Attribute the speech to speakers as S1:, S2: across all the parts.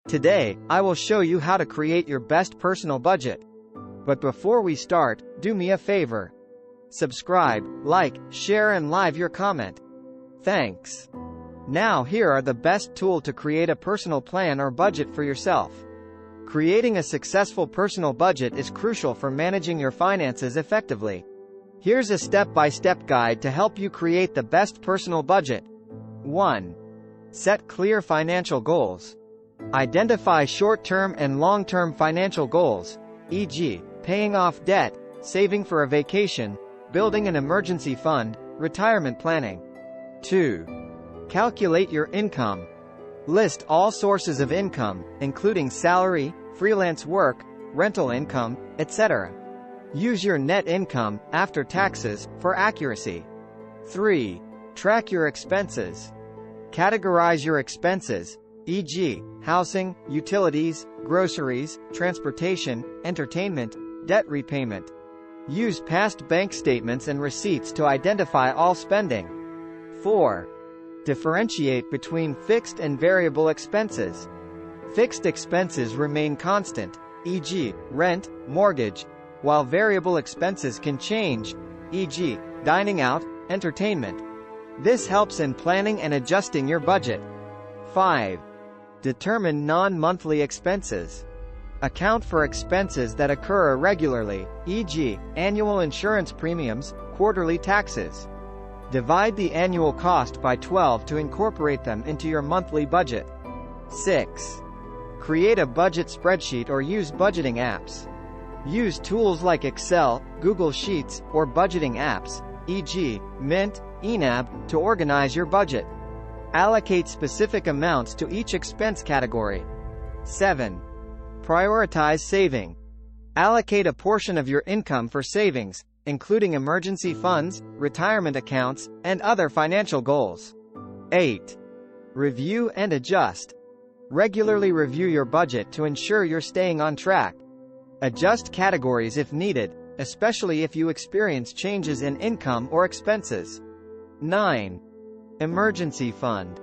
S1: Today, I will show you how to create your best personal budget. But before we start, do me a favor. Subscribe, like, share and leave your comment. Thanks. Now here are the best tool to create a personal plan or budget for yourself. Creating a successful personal budget is crucial for managing your finances effectively. Here's a step-by-step guide to help you create the best personal budget. 1. Set clear financial goals. Identify short-term and long-term financial goals, e.g., paying off debt, saving for a vacation, building an emergency fund, retirement planning. 2. Calculate your income. List all sources of income, including salary, freelance work, rental income, etc. Use your net income, after taxes, for accuracy. 3. Track your expenses. Categorize your expenses, e.g., housing, utilities, groceries, transportation, entertainment, debt repayment. Use past bank statements and receipts to identify all spending. 4. Differentiate between fixed and variable expenses. Fixed expenses remain constant, e.g., rent, mortgage, while variable expenses can change, e.g., dining out, entertainment. This helps in planning and adjusting your budget. 5. Determine non-monthly expenses. Account for expenses that occur irregularly, e.g., annual insurance premiums, quarterly taxes. Divide the annual cost by 12 to incorporate them into your monthly budget. 6. Create a budget spreadsheet or use budgeting apps. Use tools like Excel, Google Sheets, or budgeting apps, e.g., Mint, Enab, to organize your budget. Allocate specific amounts to each expense category. 7. Prioritize saving. Allocate a portion of your income for savings, including emergency funds, retirement accounts, and other financial goals. 8. Review and adjust. Regularly review your budget to ensure you're staying on track. Adjust categories if needed, especially if you experience changes in income or expenses. 9. Emergency fund.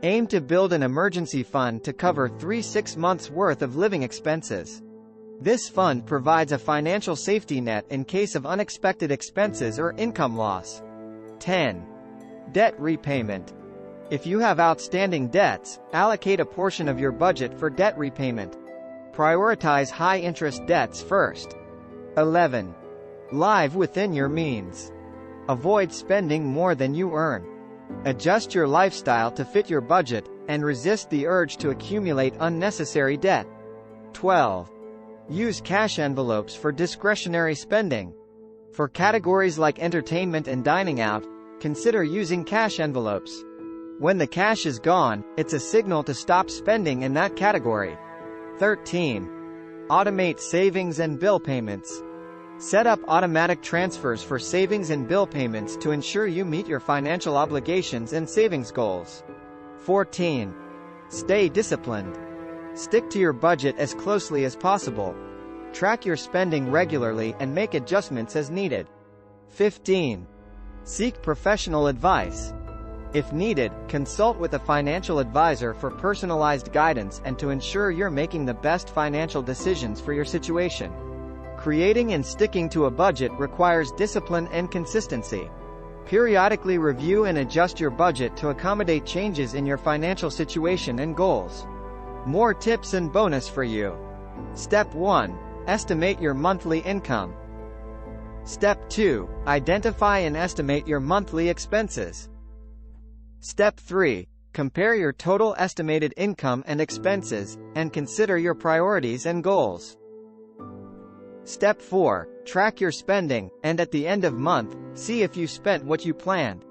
S1: Aim to build an emergency fund to cover 3-6 months' worth of living expenses. This fund provides a financial safety net in case of unexpected expenses or income loss. 10. Debt repayment. If you have outstanding debts, allocate a portion of your budget for debt repayment. Prioritize high-interest debts first. 11. Live within your means. Avoid spending more than you earn. Adjust your lifestyle to fit your budget, and resist the urge to accumulate unnecessary debt. 12. Use cash envelopes for discretionary spending. For categories like entertainment and dining out, consider using cash envelopes. When the cash is gone, it's a signal to stop spending in that category. 13. Automate savings and bill payments. Set up automatic transfers for savings and bill payments to ensure you meet your financial obligations and savings goals. 14. Stay disciplined. Stick to your budget as closely as possible. Track your spending regularly and make adjustments as needed. 15. Seek professional advice. If needed, consult with a financial advisor for personalized guidance and to ensure you're making the best financial decisions for your situation. Creating and sticking to a budget requires discipline and consistency. Periodically review and adjust your budget to accommodate changes in your financial situation and goals. More tips and bonus for you. Step 1. Estimate your monthly income. Step 2. Identify and estimate your monthly expenses. Step 3. Compare your total estimated income and expenses, and consider your priorities and goals. Step 4. Track your spending, and at the end of month, see if you spent what you planned.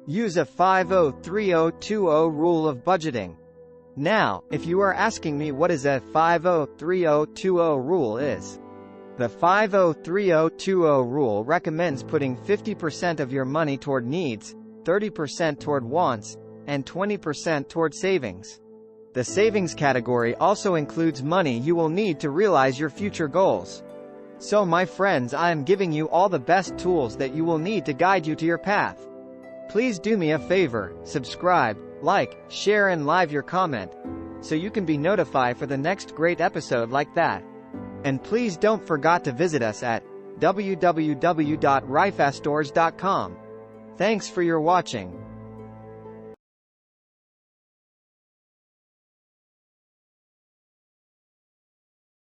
S1: Use a 50-30-20 rule of budgeting. Now, if you are asking me what is a 50-30-20 rule is. The 50-30-20 rule recommends putting 50% of your money toward needs, 30% toward wants, and 20% toward savings. The savings category also includes money you will need to realize your future goals. So my friends, I am giving you all the best tools that you will need to guide you to your path. Please do me a favor, subscribe, like, share and leave your comment. so you can be notified for the next great episode like that. And please don't forget to visit us at www.rifastores.com. Thanks for your watching.